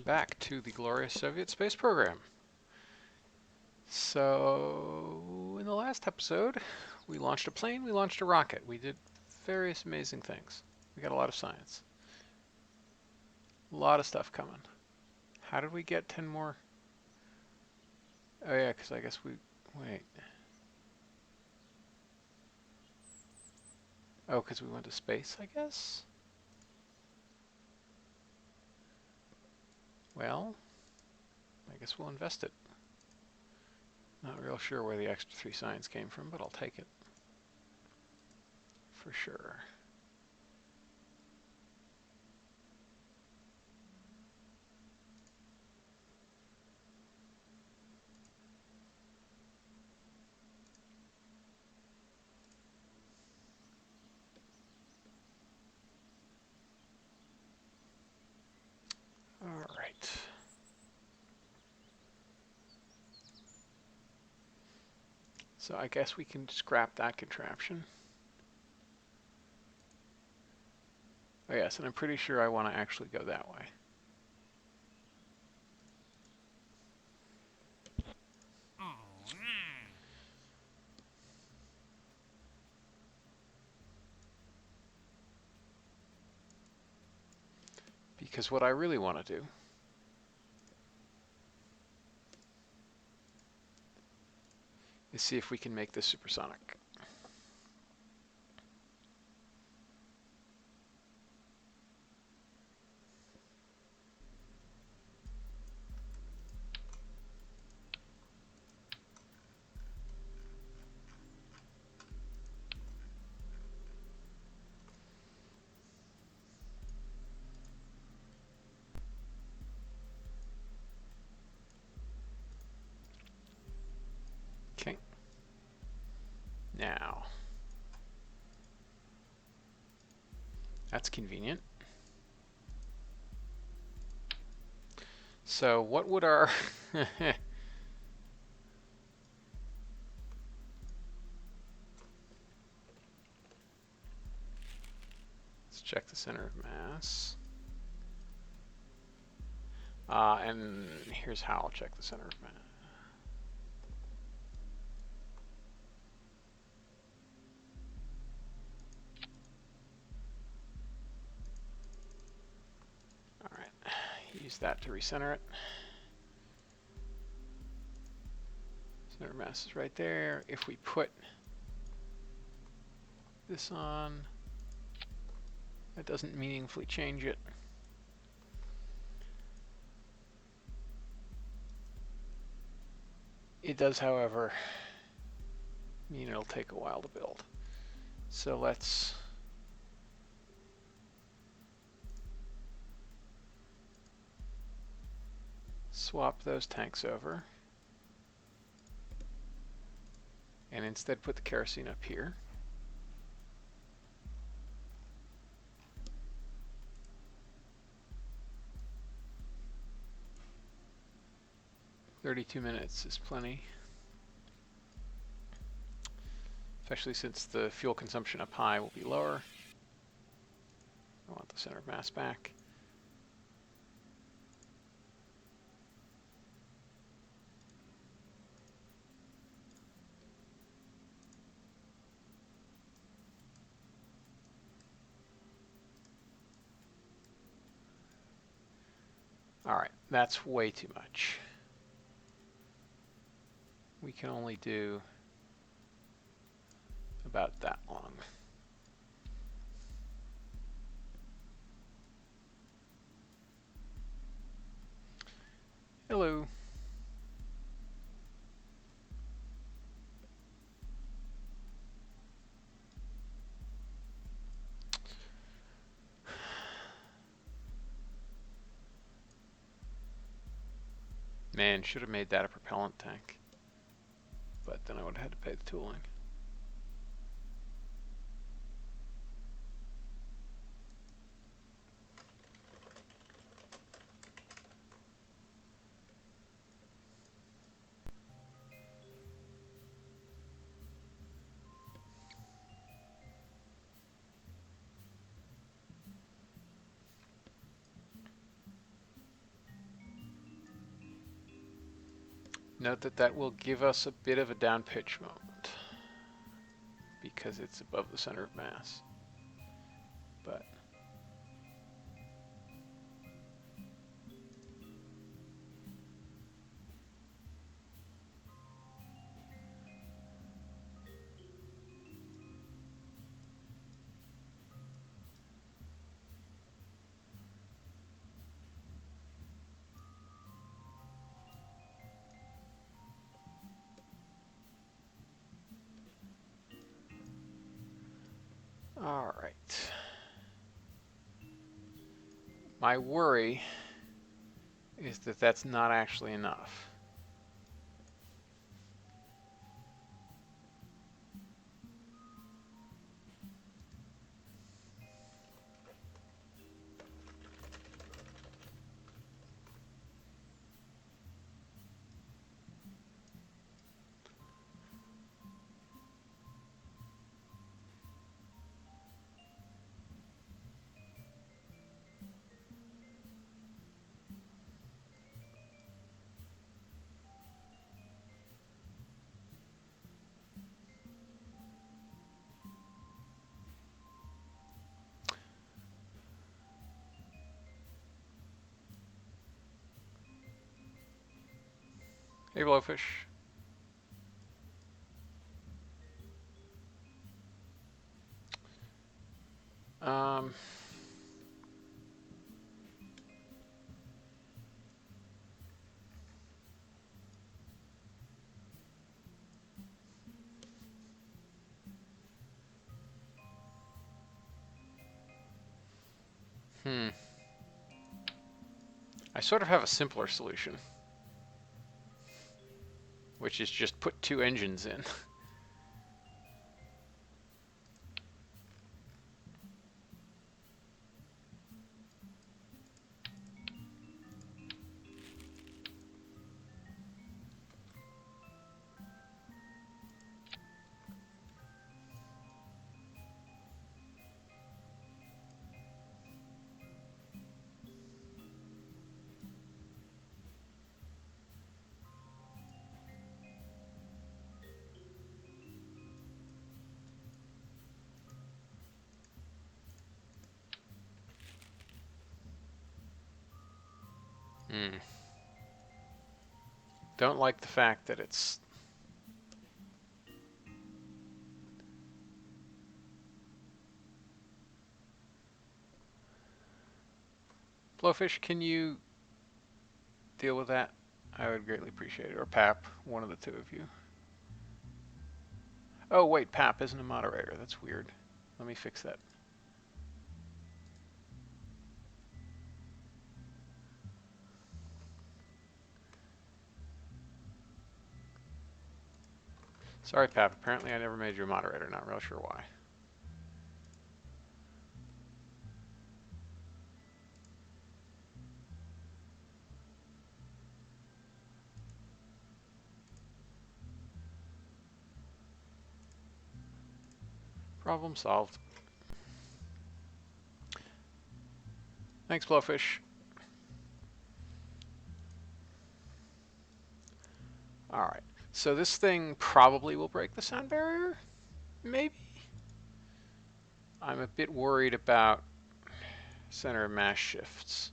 Welcome back to the glorious Soviet space program. So, in the last episode, we launched a plane, we launched a rocket. We did various amazing things. We got a lot of science. A lot of stuff coming. How did we get 10 more? Oh yeah, because I guess we... Wait. Oh, because we went to space, I guess? Well, I guess we'll invest it. Not real sure where the extra 3 science came from, but I'll take it. For sure. All right. So I guess we can scrap that contraption. Oh yes, and I'm pretty sure I want to actually go that way. Because what I really want to do is see if we can make this supersonic. Okay. Now, that's convenient. So what would our... Let's check the center of mass. And here's how I'll check the center of mass. All right, use that to recenter it. Center of mass is right there. If we put this on, that doesn't meaningfully change it. It does, however, mean it'll take a while to build. So let's swap those tanks over and instead put the kerosene up here. $32 is plenty, especially since the fuel consumption up high will be lower. I want the center of mass back. All right, that's way too much. We can only do about that long. Hello. Man, should have made that a propellant tank. But then I would have had to pay the tooling. Note that that will give us a bit of a down pitch moment because it's above the center of mass. But all right. My worry is that that's not actually enough. Hey, Blowfish. Um, I sort of have a simpler solution, which is just put two engines in. Don't like the fact that it's... Blowfish, can you deal with that? I would greatly appreciate it. Or Pap, one of the two of you. Oh, wait, Pap isn't a moderator. That's weird. Let me fix that. Sorry, Pap. Apparently I never made you a moderator. Not real sure why. Problem solved. Thanks, Blowfish. Alright, so this thing probably will break the sound barrier? Maybe? I'm a bit worried about center of mass shifts.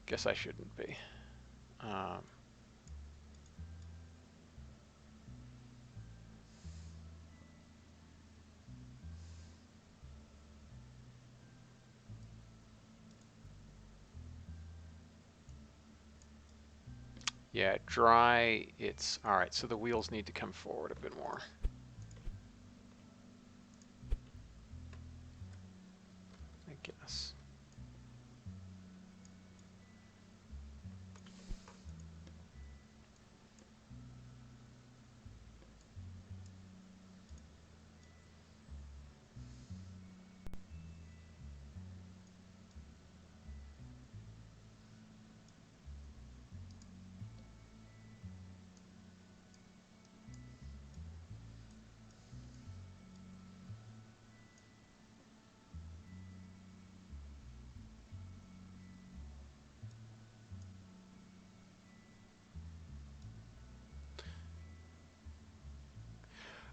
Guess I shouldn't be. Yeah, dry, it's... Alright, so the wheels need to come forward a bit more. I guess.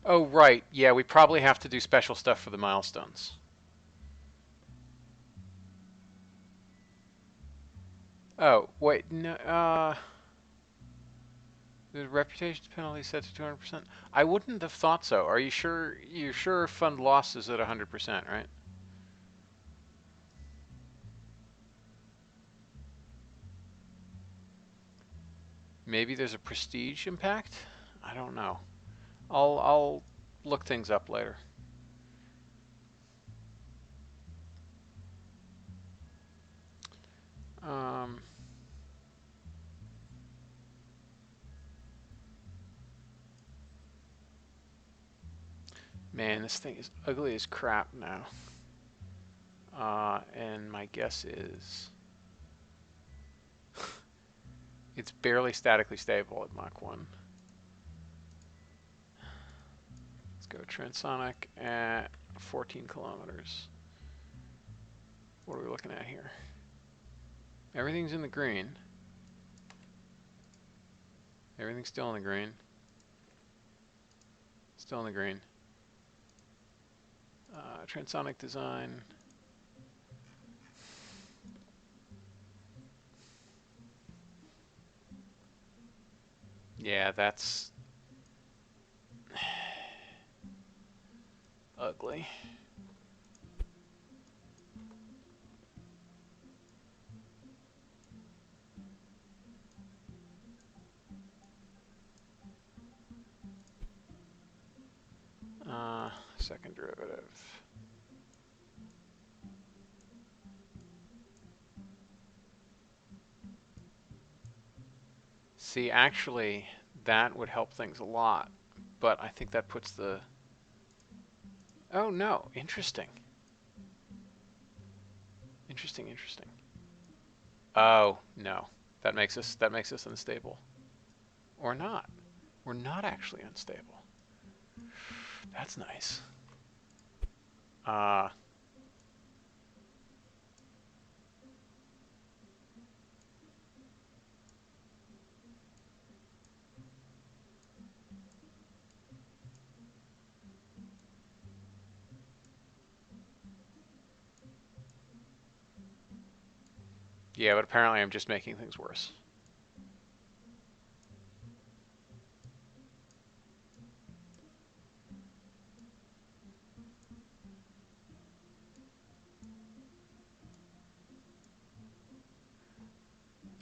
Oh, right. Yeah, we probably have to do special stuff for the milestones. Oh, wait. No, the reputation penalty set to 200%. I wouldn't have thought so. Are you sure? You're sure fund loss is at 100%, right? Maybe there's a prestige impact? I don't know. I'll look things up later. Um, Man, this thing is ugly as crap now. And my guess is it's barely statically stable at Mach 1. Let's go Transonic at 14 kilometers. What are we looking at here? Everything's in the green. Everything's still in the green. Still in the green. Transonic design. Yeah, that's ugly. Second derivative. See, actually, that would help things a lot, but I think that puts the... Oh, no. Interesting. Interesting, interesting. Oh, no. That makes us unstable. Or not. We're not actually unstable. That's nice. Uh, yeah, but apparently I'm just making things worse.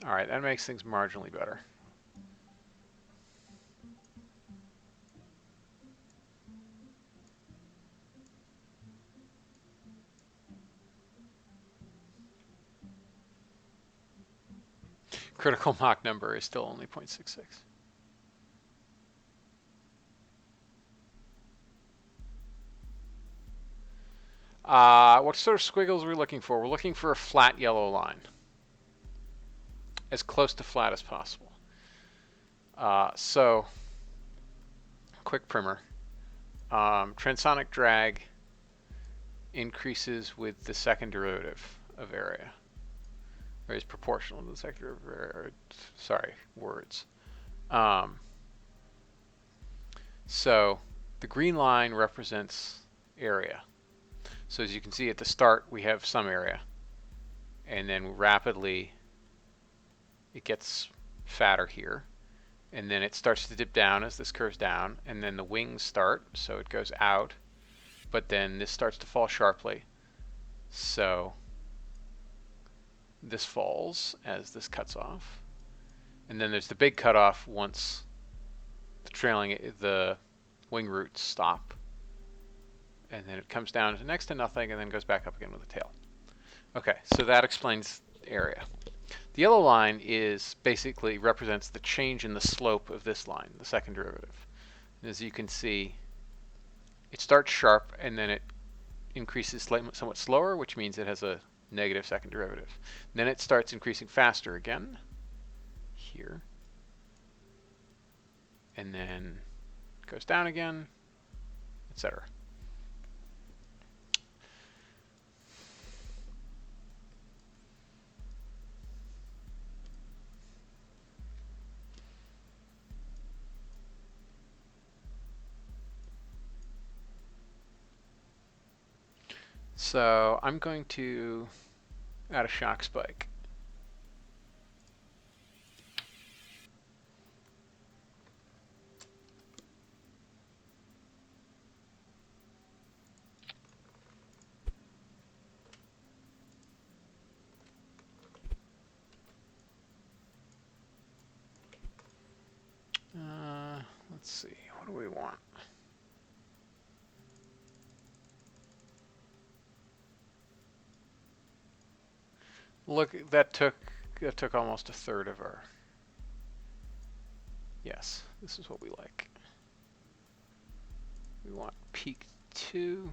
All right, that makes things marginally better. Critical Mach number is still only 0.66. What sort of squiggles are we looking for? We're looking for a flat yellow line. As close to flat as possible. So, quick primer. Transonic drag increases with the second derivative of area. Or is proportional to the second derivative of area. Sorry, words. So, the green line represents area. So as you can see at the start, we have some area. And then rapidly, it gets fatter here. And then it starts to dip down as this curves down. And then the wings start, so it goes out. But then this starts to fall sharply. So this falls as this cuts off. And then there's the big cutoff once the wing roots stop. And then it comes down to next to nothing and then goes back up again with a tail. Okay, so that explains area. The yellow line basically represents the change in the slope of this line, the second derivative. And as you can see, it starts sharp and then it increases somewhat slower, which means it has a negative second derivative. And then it starts increasing faster again, here. And then it goes down again, etc. So I'm going to add a shock spike. Let's see, what do we want? Look, that took almost a third of our. Yes, this is what we like. We want peak 2.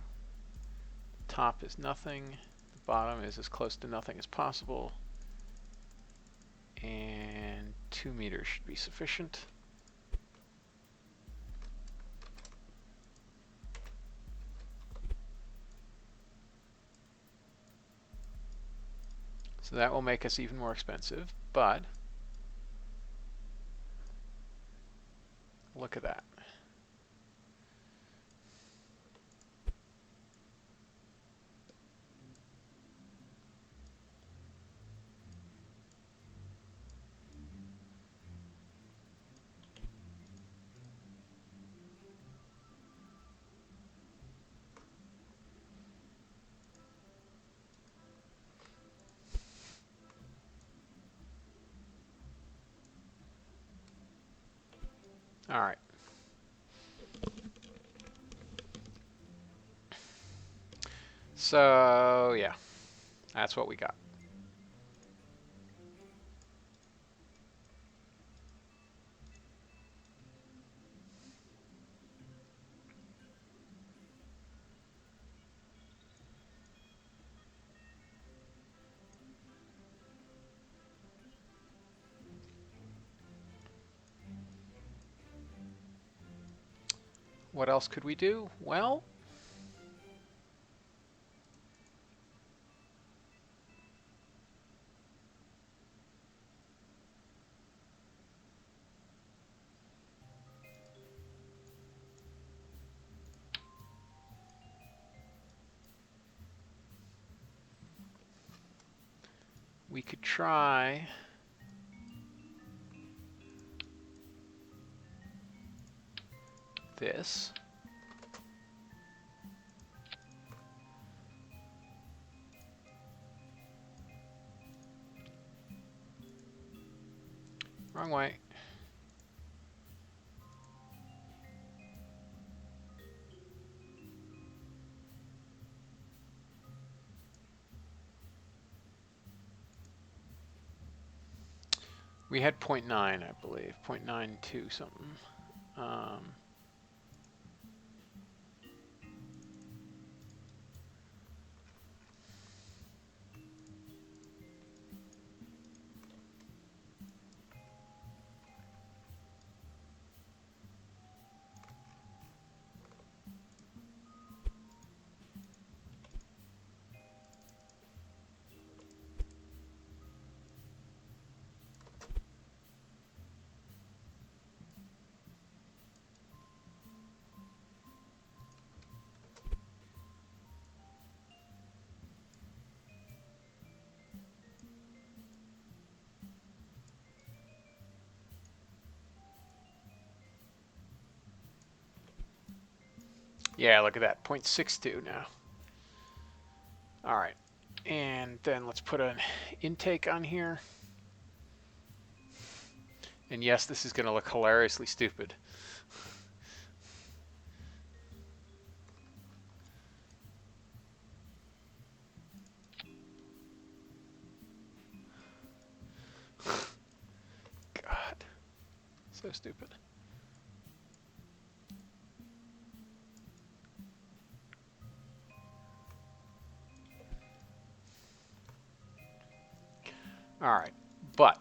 Top is nothing. The bottom is as close to nothing as possible. And 2 meters should be sufficient. So that will make us even more expensive, but look at that. All right. So yeah, that's what we got. What else could we do? Well, we could try this. Wrong way. We had 0.9, I believe, 0.92 something. Yeah, look at that, 0.62 now. All right, and then let's put an intake on here. And yes, this is going to look hilariously stupid. God, so stupid. All right, but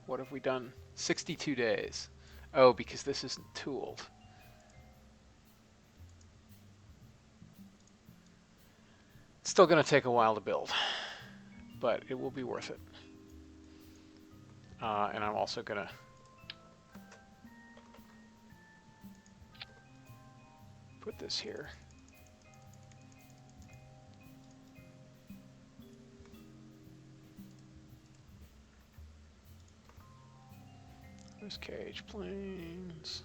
what have we done? 62 days. Oh, because this isn't tooled. It's still going to take a while to build, but it will be worth it. And I'm also going to put this here. There's KH planes.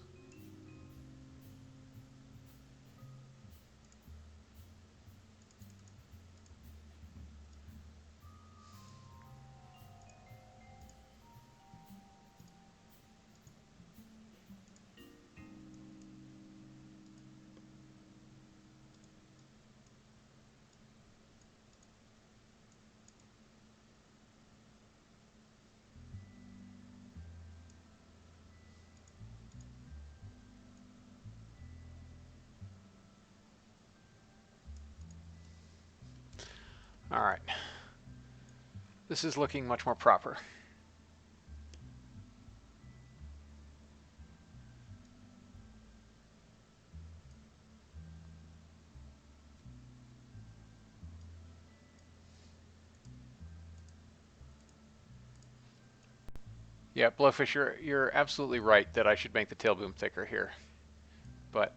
All right. This is looking much more proper. Yeah, Blowfish, you're absolutely right that I should make the tail boom thicker here. But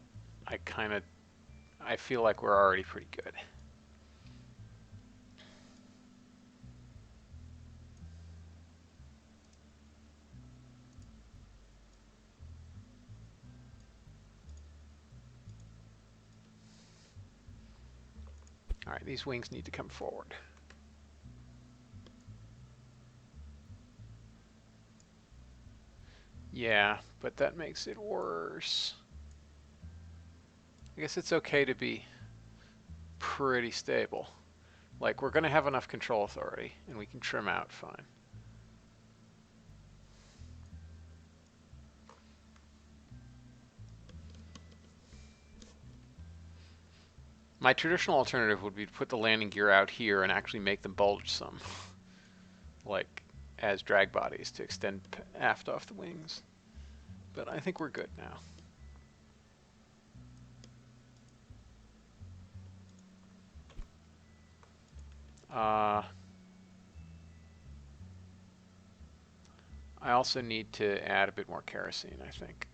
I feel like we're already pretty good. All right, these wings need to come forward. Yeah, but that makes it worse. I guess it's okay to be pretty stable. Like, we're going to have enough control authority, and we can trim out fine. My traditional alternative would be to put the landing gear out here and actually make them bulge some. Like, as drag bodies to extend aft off the wings. But I think we're good now. I also need to add a bit more kerosene, I think.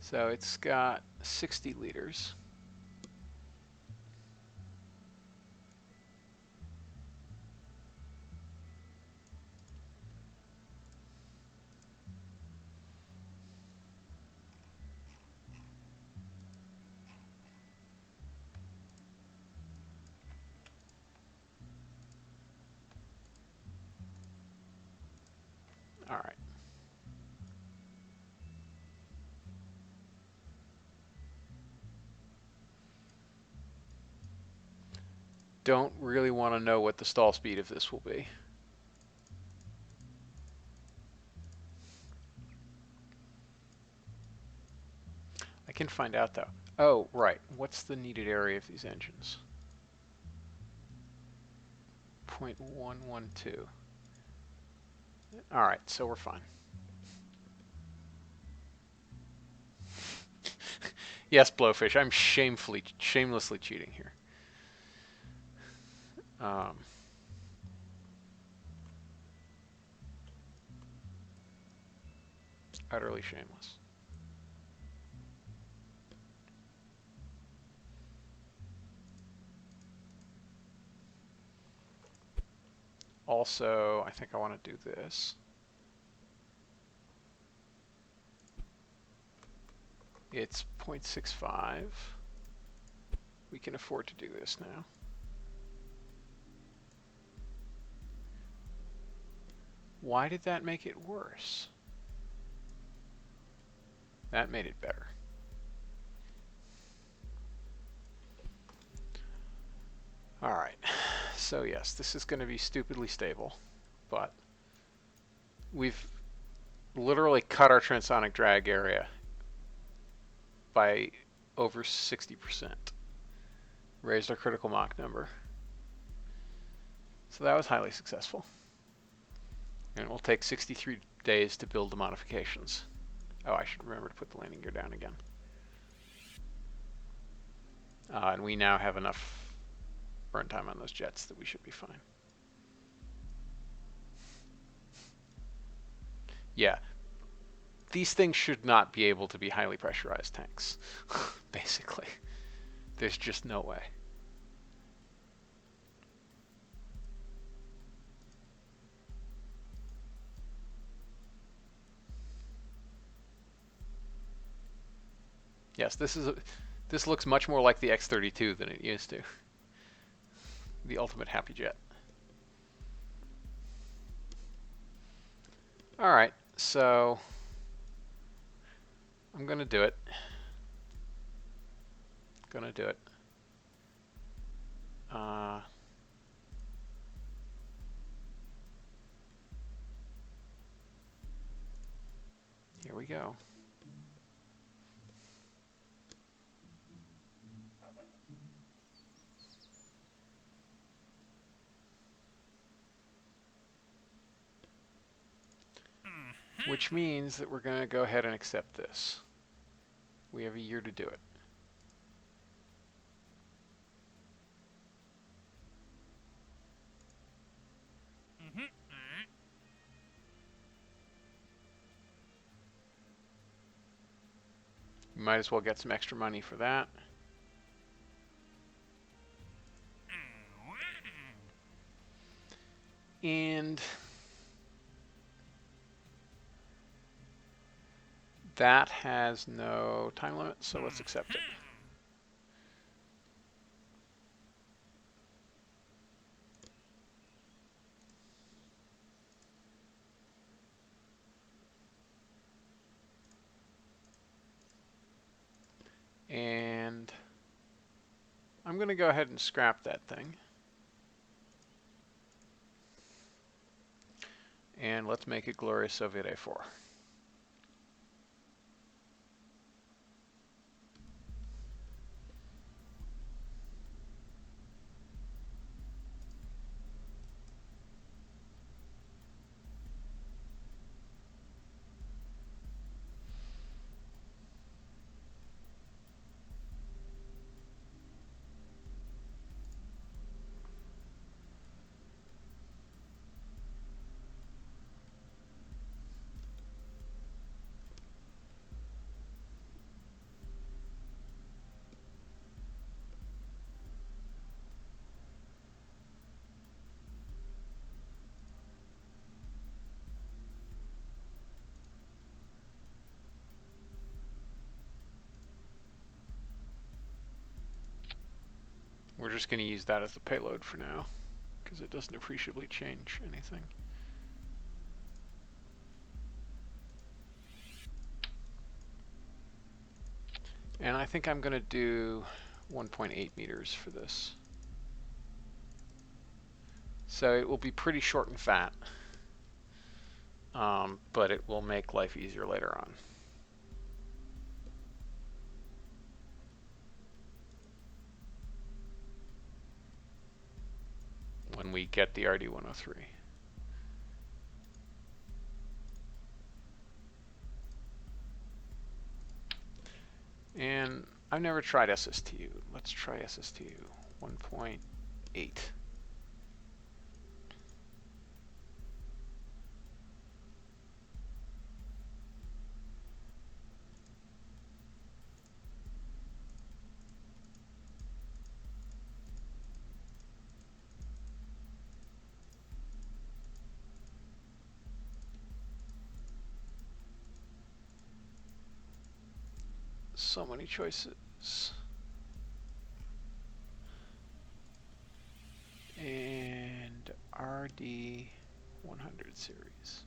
So it's got 60 liters. All right. Don't really want to know what the stall speed of this will be. I can find out though. Oh, right. What's the needed area of these engines? 0.112. All right, so we're fine. Yes, Blowfish, I'm shamelessly cheating here. Utterly shameless. Also, I think I want to do this. It's 0.65. We can afford to do this now. Why did that make it worse? That made it better. All right, so yes, this is going to be stupidly stable, but we've literally cut our transonic drag area by over 60%. Raised our critical Mach number. So that was highly successful. And it will take 63 days to build the modifications. Oh, I should remember to put the landing gear down again. And we now have enough burn time on those jets that we should be fine. Yeah. These things should not be able to be highly pressurized tanks, basically. There's just no way. Yes, this looks much more like the X-32 than it used to. The ultimate happy jet. All right, so I'm gonna do it. Gonna do it. Here we go. Which means that we're going to go ahead and accept this. We have a year to do it. You might as well get some extra money for that. And that has no time limit, so let's accept it. And I'm going to go ahead and scrap that thing. And let's make it Glorious Soviet A4. We're just going to use that as the payload for now, because it doesn't appreciably change anything. And I think I'm going to do 1.8 meters for this. So it will be pretty short and fat, but it will make life easier later on. When we get the RD-103. And I've never tried SSTU. Let's try SSTU 1.8. So many choices. And RD 100 series.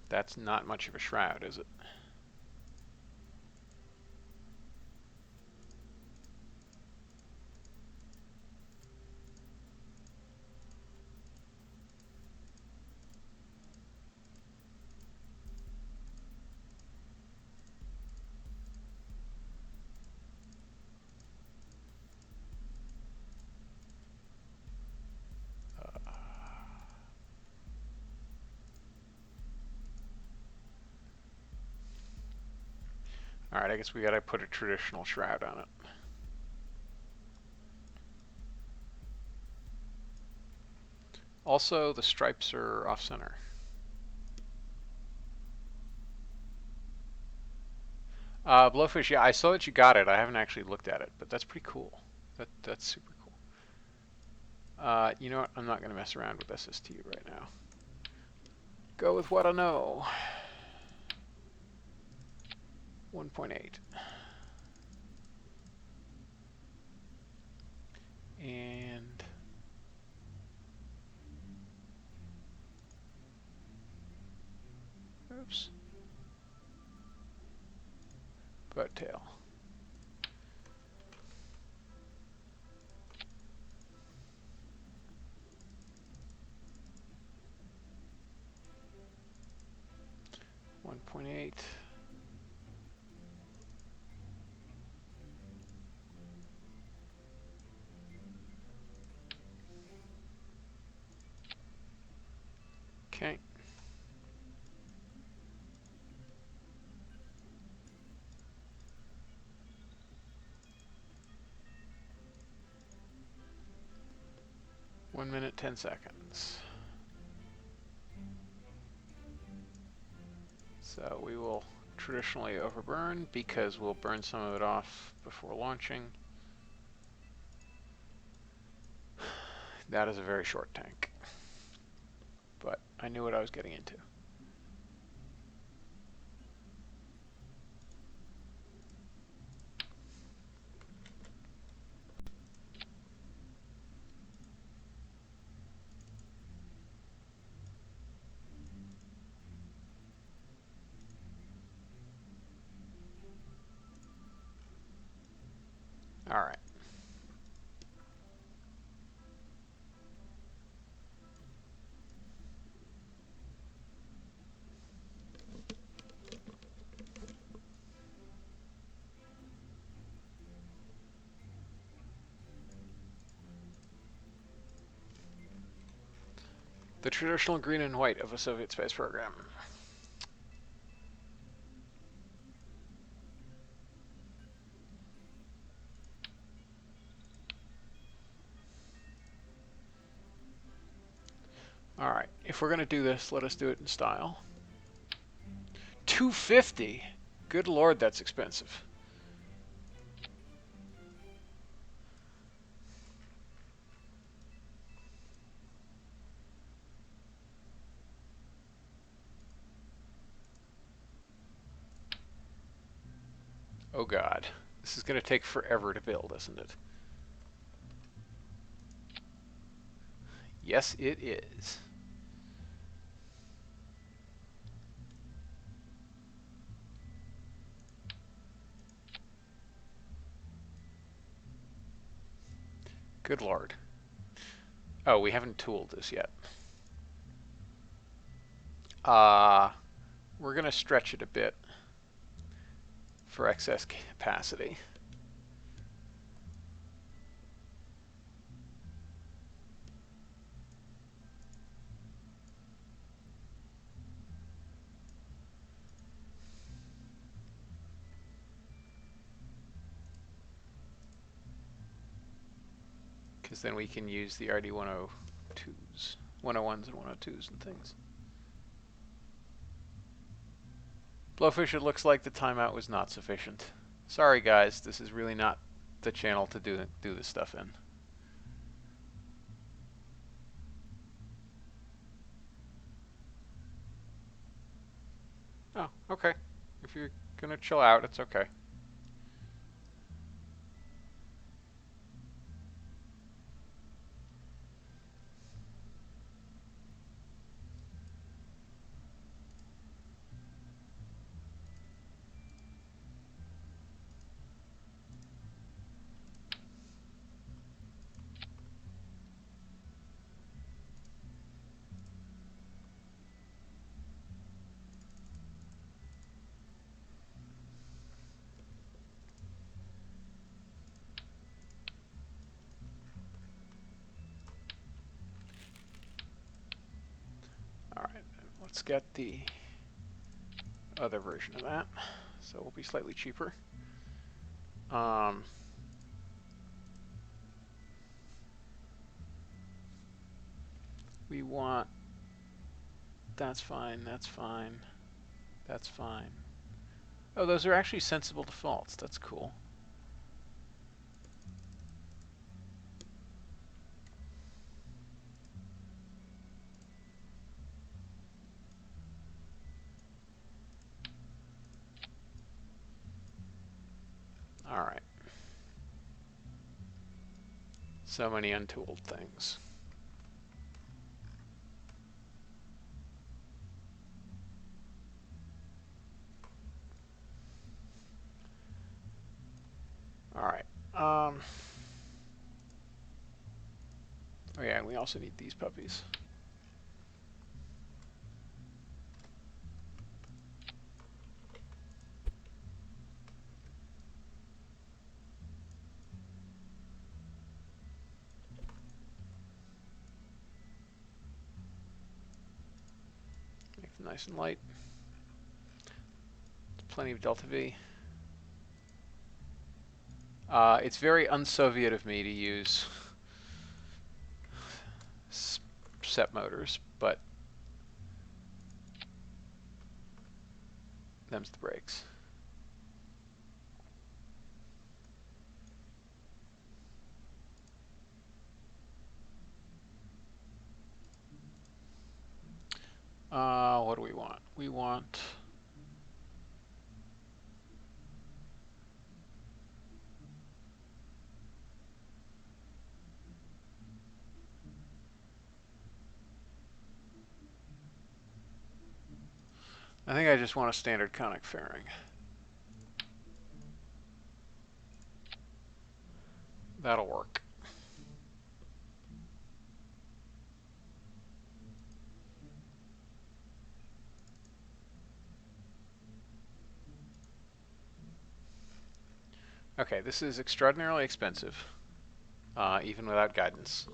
That's not much of a shroud, is it? All right, I guess we gotta put a traditional shroud on it. Also, the stripes are off center. Blowfish, yeah, I saw that you got it. I haven't actually looked at it, but that's pretty cool. That's super cool. You know what? I'm not going to mess around with SST right now. Go with what I know. 1.8. And oops. Boat tail. .8. Okay. One minute, 10 seconds. So we will traditionally overburn because we'll burn some of it off before launching. That is a very short tank, but I knew what I was getting into. All right. The traditional green and white of a Soviet space program. All right, if we're going to do this, let us do it in style. 250. Good Lord, that's expensive. Oh God, this is going to take forever to build, isn't it? Yes, it is. Good Lord. Oh, we haven't tooled this yet. We're going to stretch it a bit for excess capacity. Because then we can use the RD-102s, 101s and 102s and things. Blowfish, it looks like the timeout was not sufficient. Sorry guys, this is really not the channel to do this stuff in. Oh, okay. If you're gonna chill out, it's okay. Alright, let's get the other version of that. So it will be slightly cheaper. We want... That's fine, that's fine, that's fine. Oh, those are actually sensible defaults. That's cool. All right. So many untooled things. All right. Oh yeah, and we also need these puppies. Make them nice and light. Plenty of delta V. It's very un-Soviet of me to use set motors, but them's the breaks. What do we want? We want... I think I just want a standard conic fairing. That'll work. Okay, this is extraordinarily expensive, even without guidance.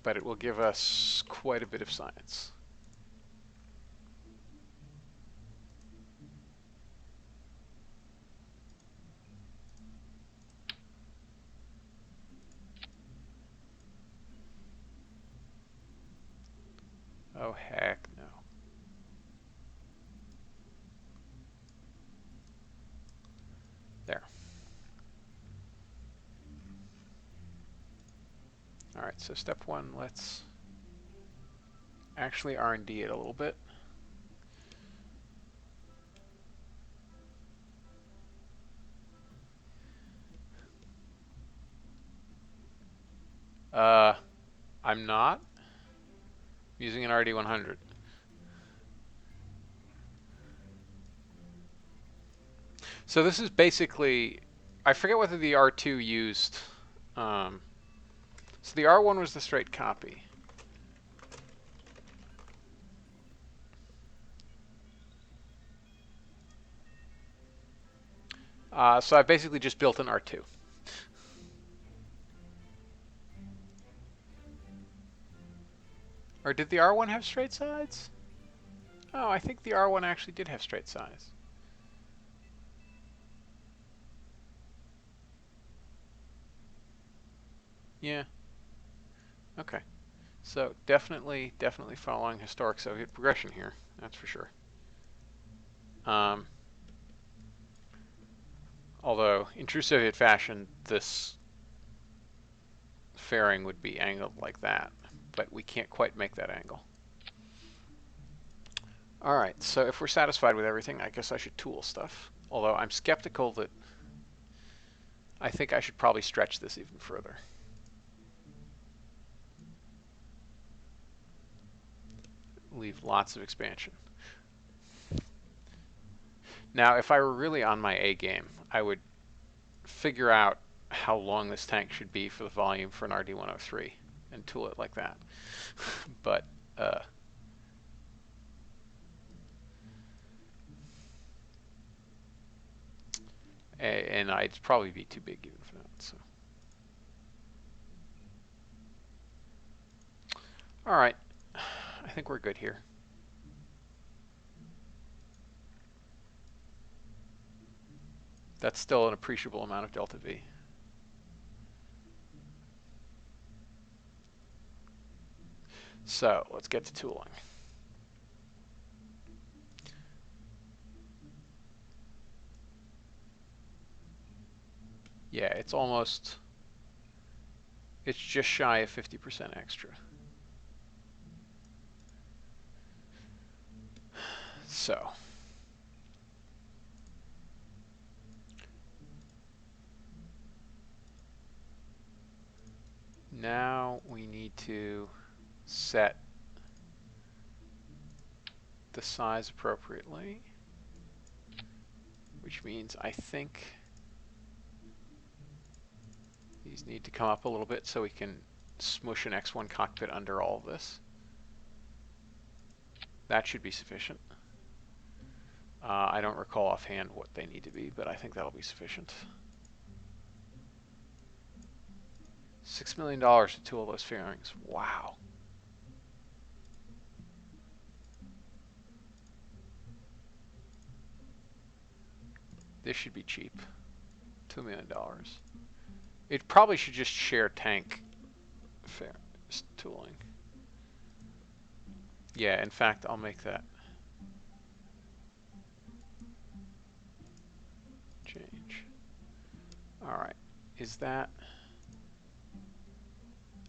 But it will give us quite a bit of science. Oh, heck no. There. All right, so step one, let's actually R&D it a little bit. I'm not using an RD100. So this is basically, I forget whether the R2 used, so the R1 was the straight copy. So I basically just built an R2. Or did the R1 have straight sides? Oh, I think the R1 actually did have straight sides. Yeah. Okay. So definitely following historic Soviet progression here. That's for sure. Although, in true Soviet fashion, this fairing would be angled like that. But we can't quite make that angle. All right, so if we're satisfied with everything, I guess I should tool stuff. Although I'm skeptical that I think I should probably stretch this even further. Leave lots of expansion. Now, if I were really on my A game, I would figure out how long this tank should be for the volume for an RD103 and tool it like that. But and I'd probably be too big even for that. So, all right, I think we're good here. That's still an appreciable amount of delta V. So let's get to tooling. Yeah, it's just shy of 50% extra. So Now we need to set the size appropriately, which means I think these need to come up a little bit so we can smush an X1 cockpit under all of this. That should be sufficient. I don't recall offhand what they need to be, but I think that'll be sufficient. $6 million to tool those fairings. Wow. This should be cheap. $2 million. It probably should just share tank tooling. Yeah, in fact, I'll make that change. All right. Is that...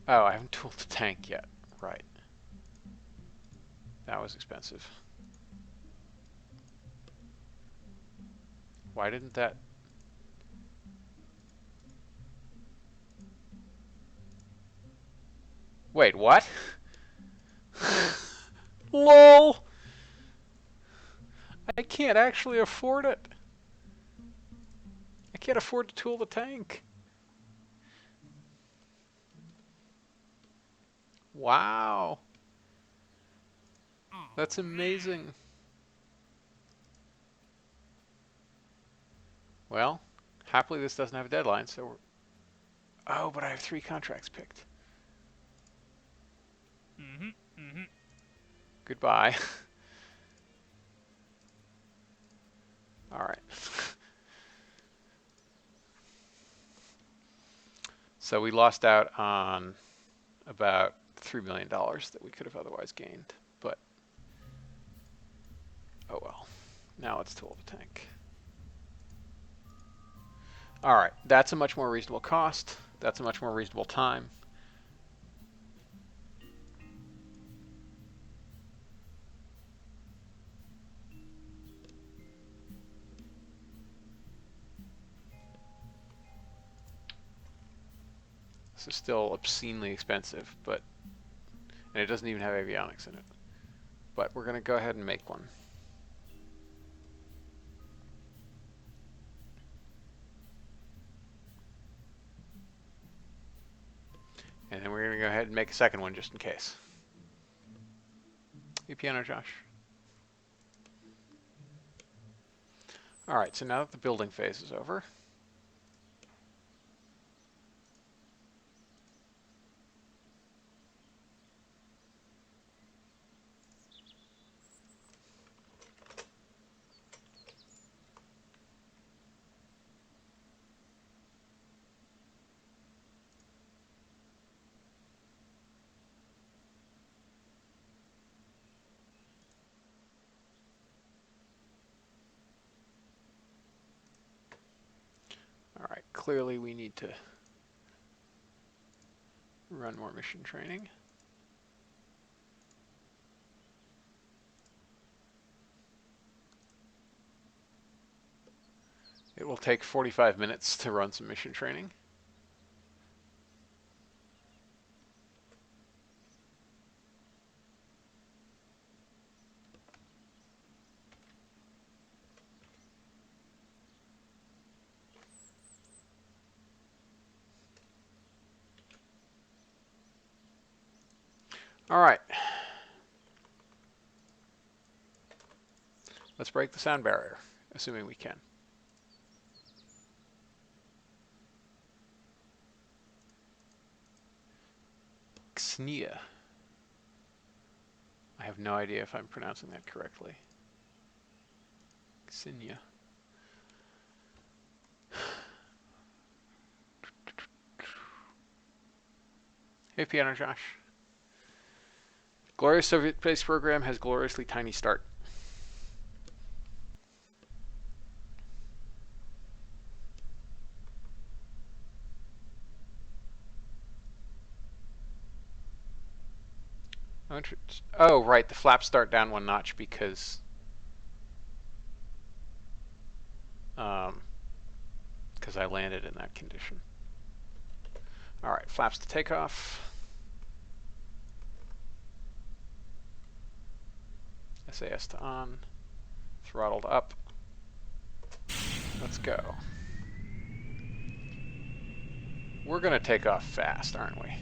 Oh, I haven't tooled the tank yet. Right. That was expensive. Why didn't that... Wait, what? LOL! I can't actually afford it. I can't afford to tool the tank. Wow. That's amazing. Well, happily this doesn't have a deadline, so we're... Oh, but I have 3 contracts picked. Goodbye. All right. So we lost out on about $3 million that we could have otherwise gained, but oh well. Now let's tool the tank. All right, that's a much more reasonable cost. That's a much more reasonable time. This is still obscenely expensive, but and it doesn't even have avionics in it. But we're going to go ahead and make one. And then we're going to go ahead and make a second one just in case. Hey, piano, Josh. All right, so now that the building phase is over, all right, clearly we need to run more mission training. It will take 45 minutes to run some mission training. All right. Let's break the sound barrier, assuming we can. Xenia. I have no idea if I'm pronouncing that correctly. Xenia. Hey, Piano Josh. Glorious Soviet space program has gloriously tiny start. Oh, right, the flaps start down one notch because I landed in that condition. All right, flaps to takeoff. SAS to on. Throttled up. Let's go. We're going to take off fast, aren't we?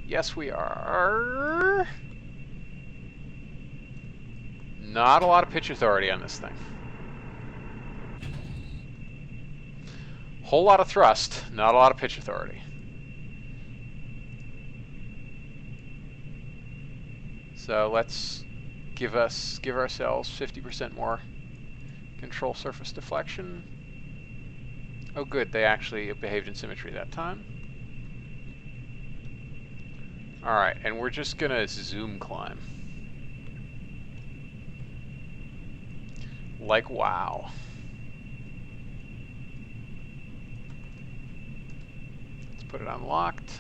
Yes, we are. Not a lot of pitch authority on this thing. Whole lot of thrust, not a lot of pitch authority. So let's give ourselves 50% more control surface deflection. Oh good, they actually behaved in symmetry that time. Alright, and we're just gonna zoom climb. Like wow. Let's put it on locked.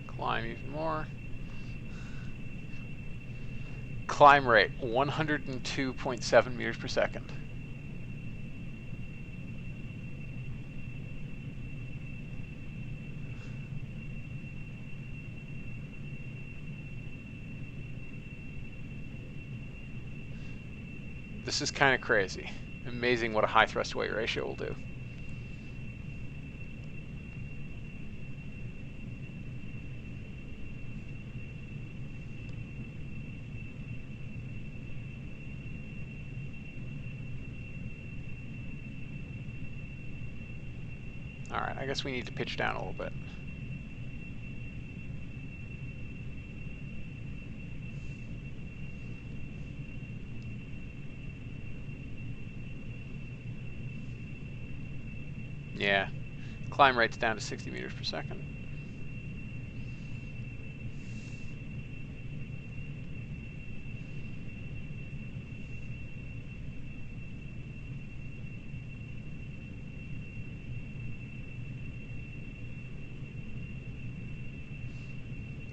Climb even more. Climb rate, 102.7 meters per second. This is kind of crazy. Amazing what a high thrust weight ratio will do. Alright, I guess we need to pitch down a little bit. Yeah, climb rate's down to 60 meters per second.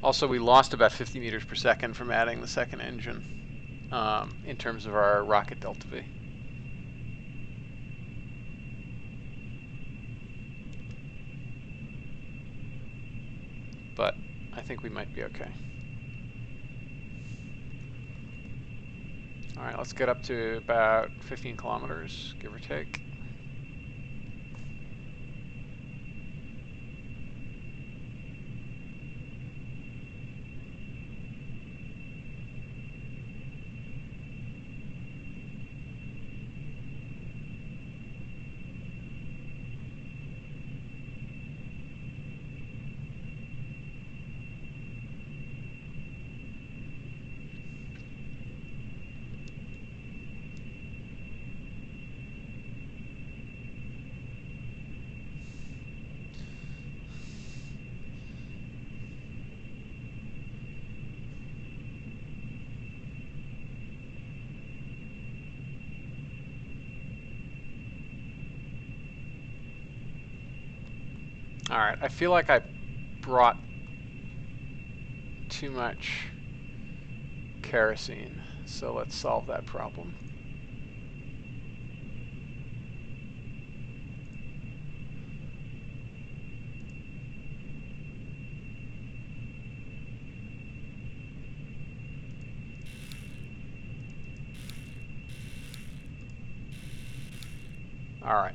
Also, we lost about 50 meters per second from adding the second engine in terms of our rocket delta V. But I think we might be okay. All right, let's get up to about 15 kilometers, give or take. All right, I feel like I brought too much kerosene, so let's solve that problem. All right.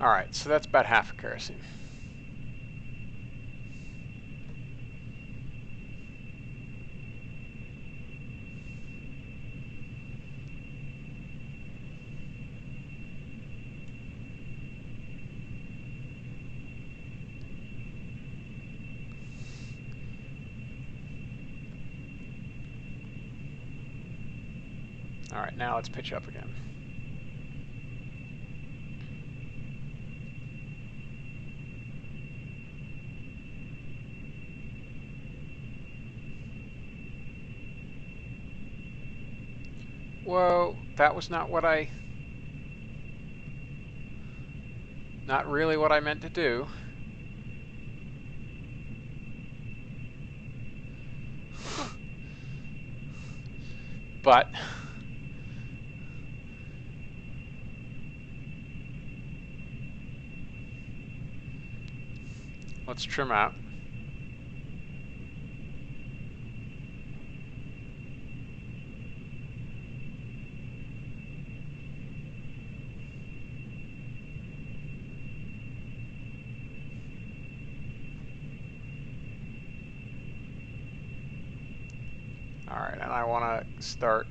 All right, so that's about half a kerosene. All right, now let's pitch up again. Whoa, that was not what I... Not really what I meant to do. But... let's trim out. Alright, and I want to start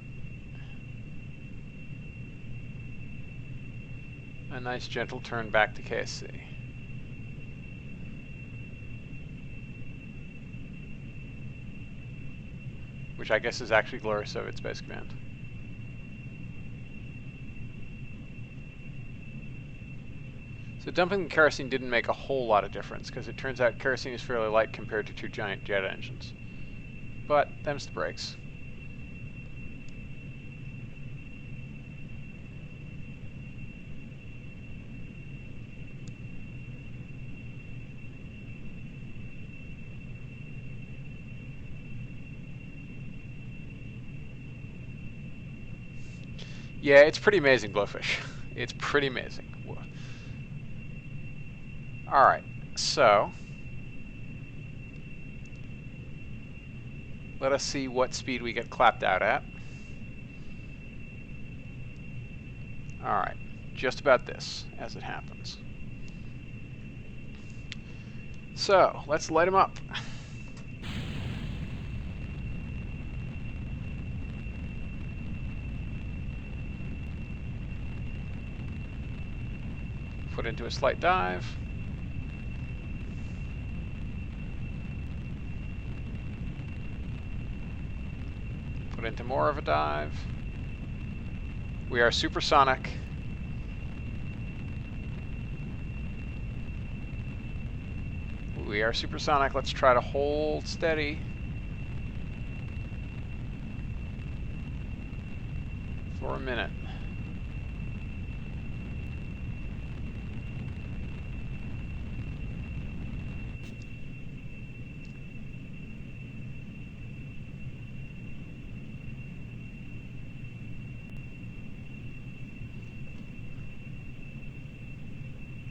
a nice gentle turn back to KSC. Which I guess is actually Glorious Soviet Space Command. So dumping the kerosene didn't make a whole lot of difference, because it turns out kerosene is fairly light compared to two giant jet engines. But them's the breaks. Yeah, it's pretty amazing, Blowfish. It's pretty amazing. Alright, so... let us see what speed we get clapped out at. Alright, just about this, as it happens. So, let's light them up. Put into a slight dive. Put into more of a dive. We are supersonic. We are supersonic. Let's try to hold steady for a minute.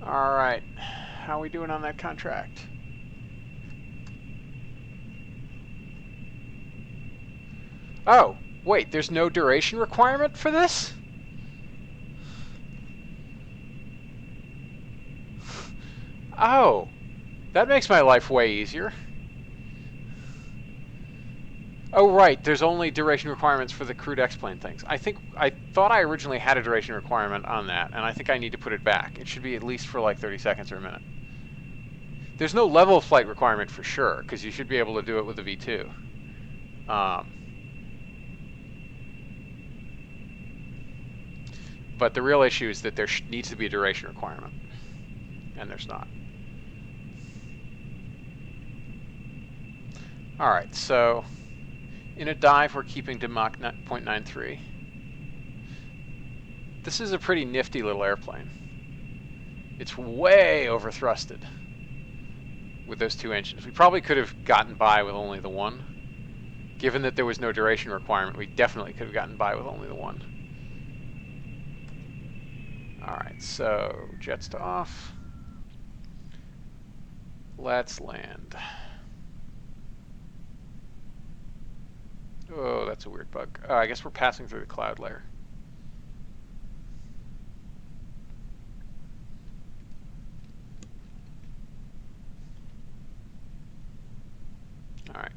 All right, how are we doing on that contract? Oh, wait, there's no duration requirement for this? Oh, that makes my life way easier. Oh, right, there's only duration requirements for the crewed X-plane things. I thought I originally had a duration requirement on that, and I think I need to put it back. It should be at least for like 30 seconds or a minute. There's no level of flight requirement for sure, because you should be able to do it with a V2. But the real issue is that there needs to be a duration requirement, and there's not. All right, so in a dive, we're keeping to Mach 0.93. This is a pretty nifty little airplane. It's way overthrusted with those two engines. We probably could have gotten by with only the one. Given that there was no duration requirement, we definitely could have gotten by with only the one. Alright, so jets to off. Let's land. Oh, that's a weird bug. I guess we're passing through the cloud layer. Alright.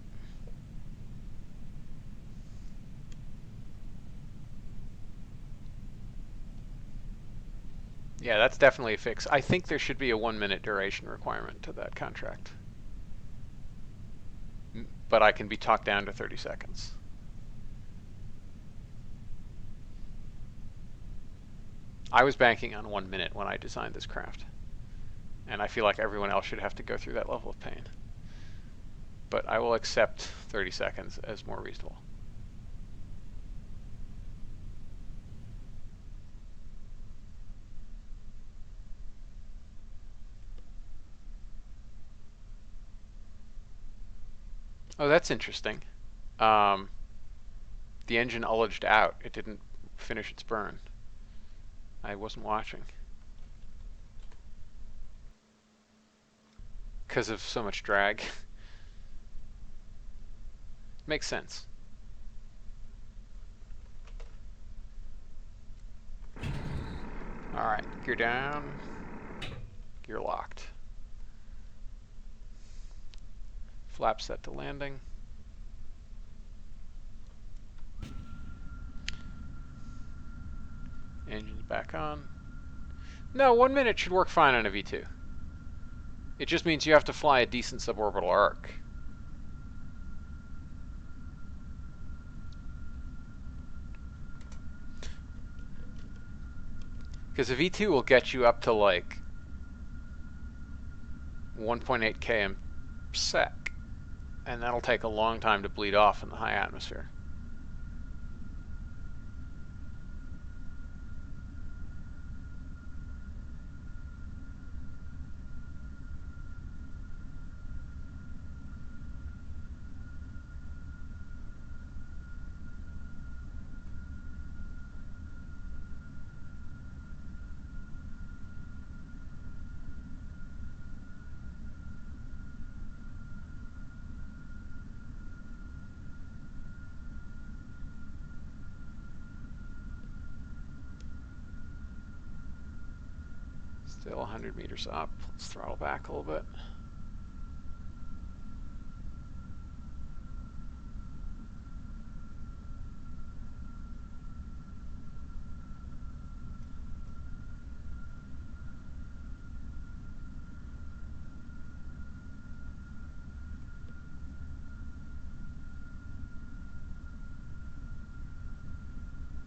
Yeah, that's definitely a fix. I think there should be a 1-minute duration requirement to that contract. But I can be talked down to 30 seconds. I was banking on 1 minute when I designed this craft. And I feel like everyone else should have to go through that level of pain. But I will accept 30 seconds as more reasonable. Oh, that's interesting. Um, the engine ullaged out. It didn't finish its burn. I wasn't watching. Because of so much drag. Makes sense. Alright, gear down. Gear locked. Flap set to landing. Engines back on. No, 1 minute should work fine on a V2. It just means you have to fly a decent suborbital arc. Because a V2 will get you up to like 1.8 km sec, and that'll take a long time to bleed off in the high atmosphere. Still 100 meters up. Let's throttle back a little bit.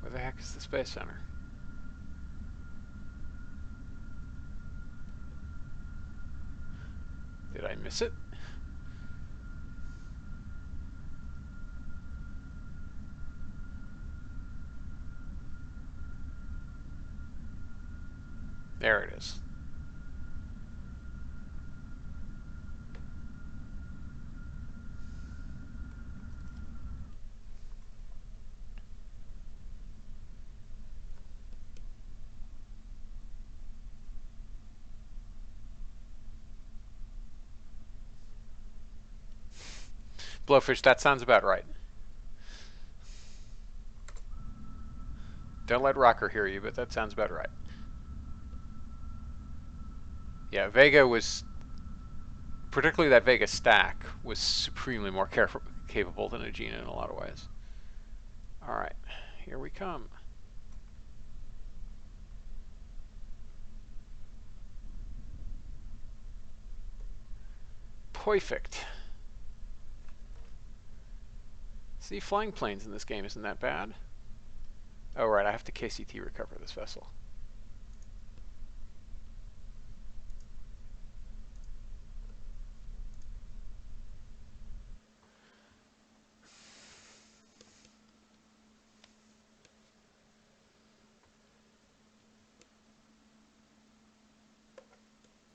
Where the heck is the Space Center? Did I miss it? There it is. Blowfish, that sounds about right. Don't let Rocker hear you, but that sounds about right. Yeah, Vega was, particularly that Vega stack, was supremely more capable than Agena in a lot of ways. All right, here we come. Perfect. See, flying planes in this game isn't that bad. Oh, right, I have to KCT recover this vessel.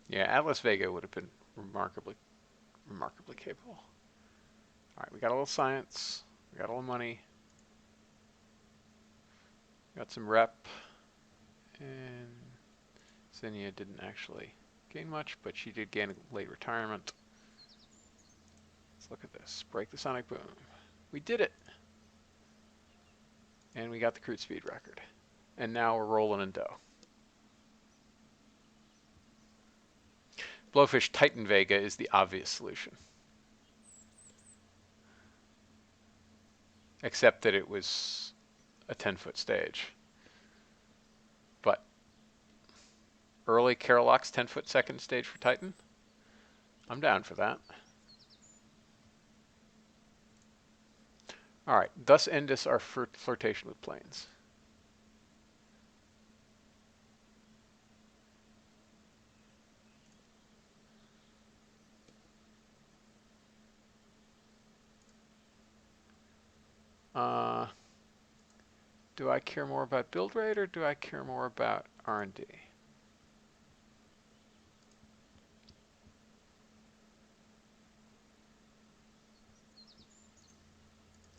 Yeah, Atlas Vega would have been remarkably capable. All right, we got a little science. We got a little money. Got some rep. And Zinnia didn't actually gain much, but she did gain a late retirement. Let's look at this. Break the sonic boom. We did it. And we got the cruise speed record. And now we're rolling in dough. Blowfish Titan Vega is the obvious solution. Except that it was a 10-foot stage. But early Carolox 10-foot second stage for Titan? I'm down for that. All right, thus endeth our flirtation with planes. Do I care more about build rate or do I care more about R&D?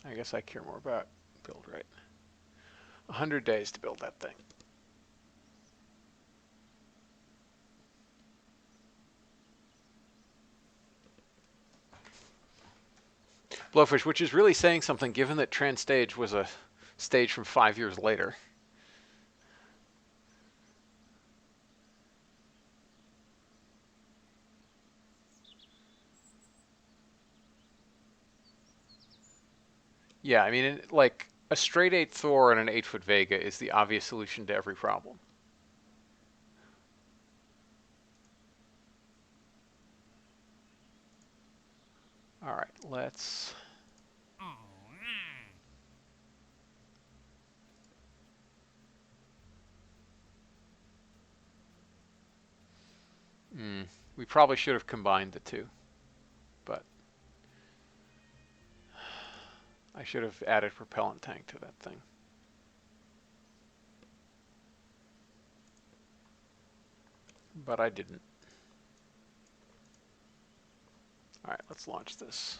I guess I care more about build rate. 100 days to build that thing. Blowfish, which is really saying something given that Transstage was a stage from 5 years later. Yeah, I mean, like, a straight 8 Thor and an 8-foot Vega is the obvious solution to every problem. All right, let's... we probably should have combined the two, but I should have added propellant tank to that thing. But I didn't. All right, let's launch this.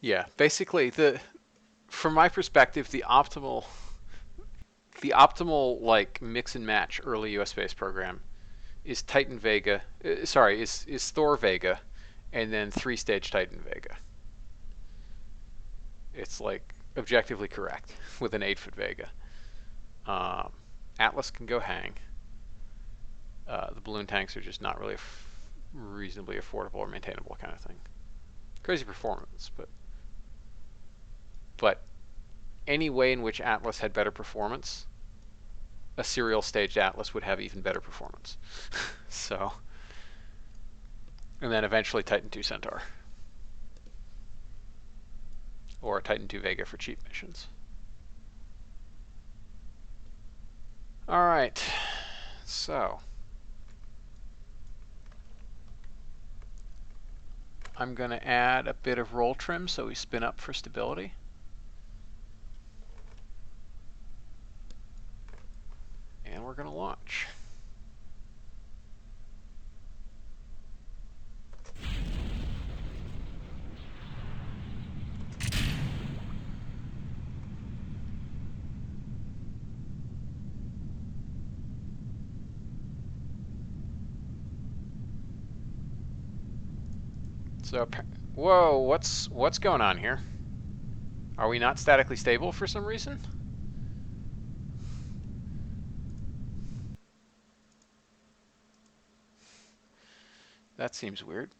Yeah, basically, from my perspective, the optimal like mix and match early US space program is Titan Vega. Is Thor Vega, and then 3-stage Titan Vega. It's like objectively correct with an 8-foot Vega. Atlas can go hang. The balloon tanks are just not really reasonably affordable or maintainable kind of thing. Crazy performance, but any way in which Atlas had better performance, a serial staged Atlas would have even better performance. So, and then eventually Titan II Centaur. Or Titan II Vega for cheap missions. All right, so I'm going to add a bit of roll trim so we spin up for stability. And we're going to launch. So, whoa, what's going on here? Are we not statically stable for some reason? That seems weird.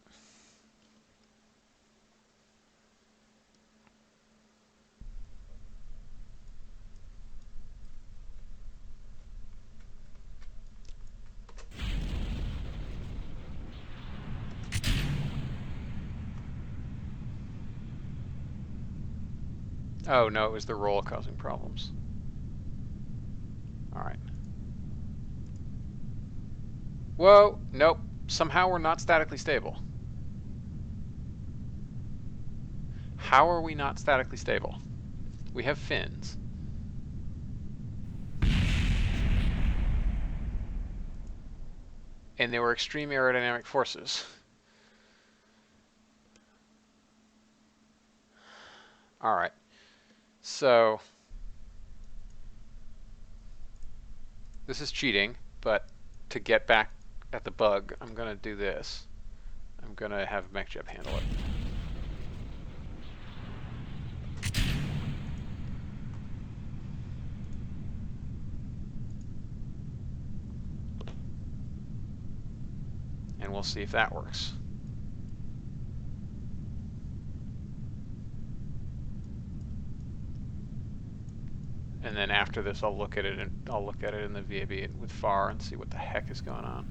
Oh, no, it was the roll causing problems. All right. Whoa, nope. Somehow we're not statically stable. How are we not statically stable? We have fins. And there were extreme aerodynamic forces. All right. So this is cheating, but to get back at the bug, I'm going to do this. I'm going to have MechJeb handle it. And we'll see if that works. And then after this, I'll look at it in the VAB with FAR and see what the heck is going on.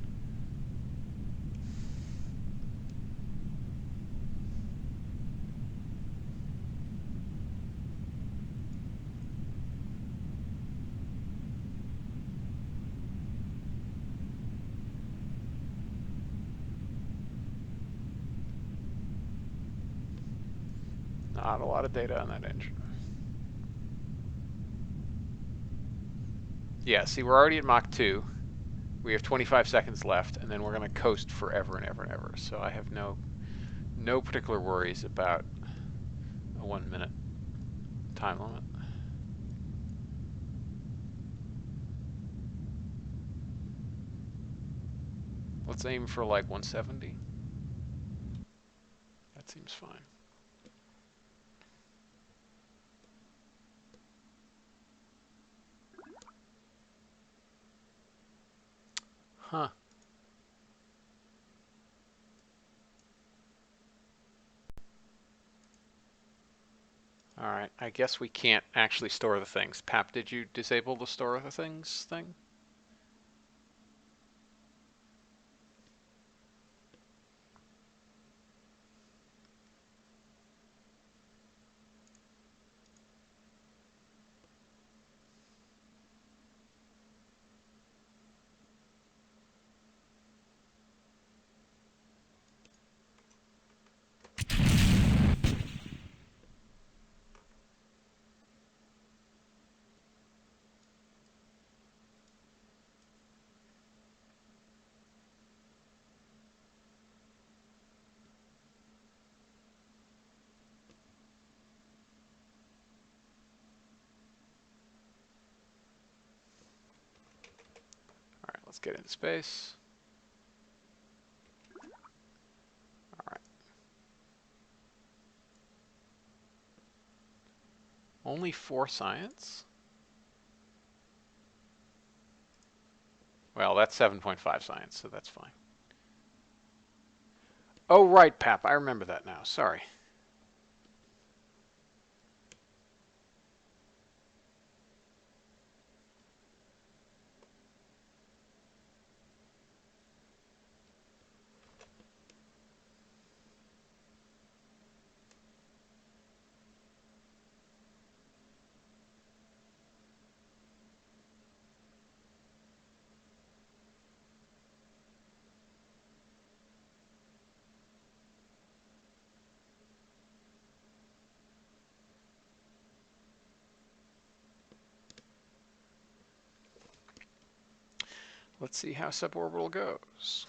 Not a lot of data on that engine. Yeah, see, we're already at Mach 2. We have 25 seconds left, and then we're going to coast forever and ever and ever. So I have no particular worries about a 1 minute time limit. Let's aim for like 170. That seems fine. Huh. All right. I guess we can't actually store the things. Pap, did you disable the store the things thing? All right. Let's get into space. All right. Only 4 science? Well, that's 7.5 science, so that's fine. Oh, right, Pap. I remember that now. Sorry. Let's see how suborbital goes.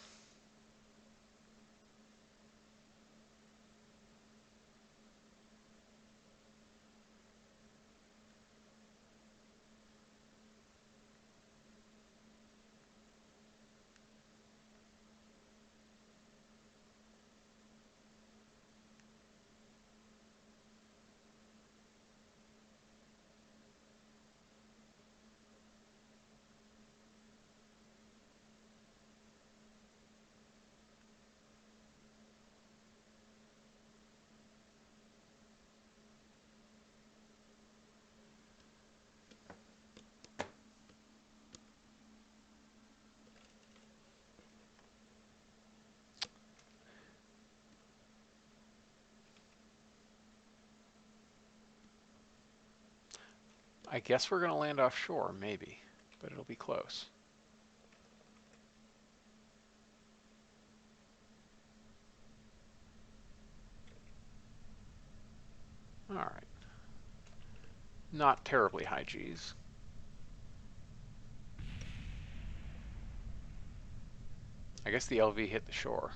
I guess we're going to land offshore, maybe, but it'll be close. All right. Not terribly high G's. I guess the LV hit the shore.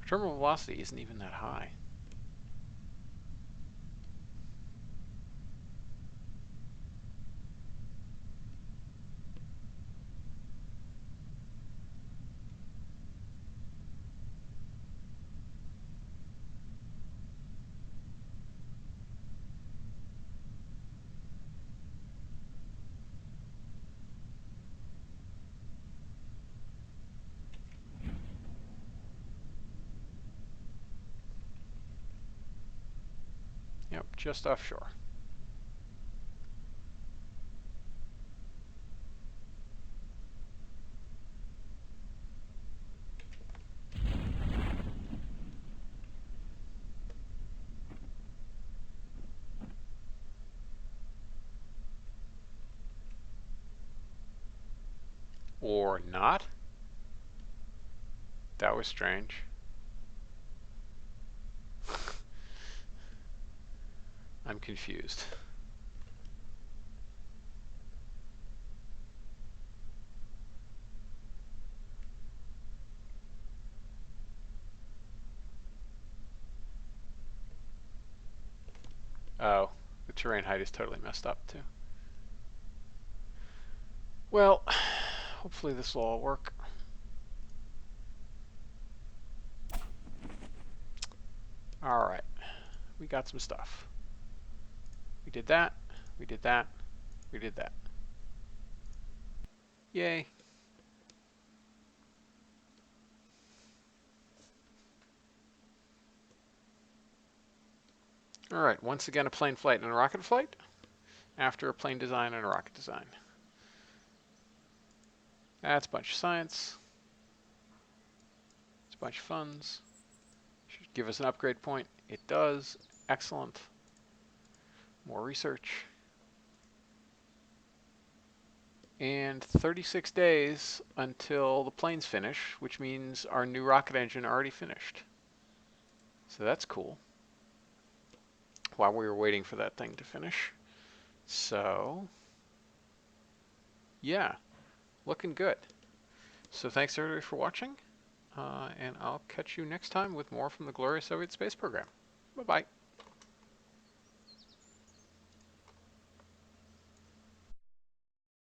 Terminal velocity isn't even that high. Yep, just offshore. Or not. That was strange. I'm confused. Oh, the terrain height is totally messed up too. Well, hopefully this will all work. All right, we got some stuff. We did that, we did that, we did that. Yay. All right, once again, a plane flight and a rocket flight after a plane design and a rocket design. That's a bunch of science. It's a bunch of funds. Should give us an upgrade point. It does. Excellent. More research. And 36 days until the planes finish, which means our new rocket engine already finished. So that's cool. While we were waiting for that thing to finish. So, yeah, looking good. So thanks everybody for watching, and I'll catch you next time with more from the glorious Soviet space program. Bye-bye.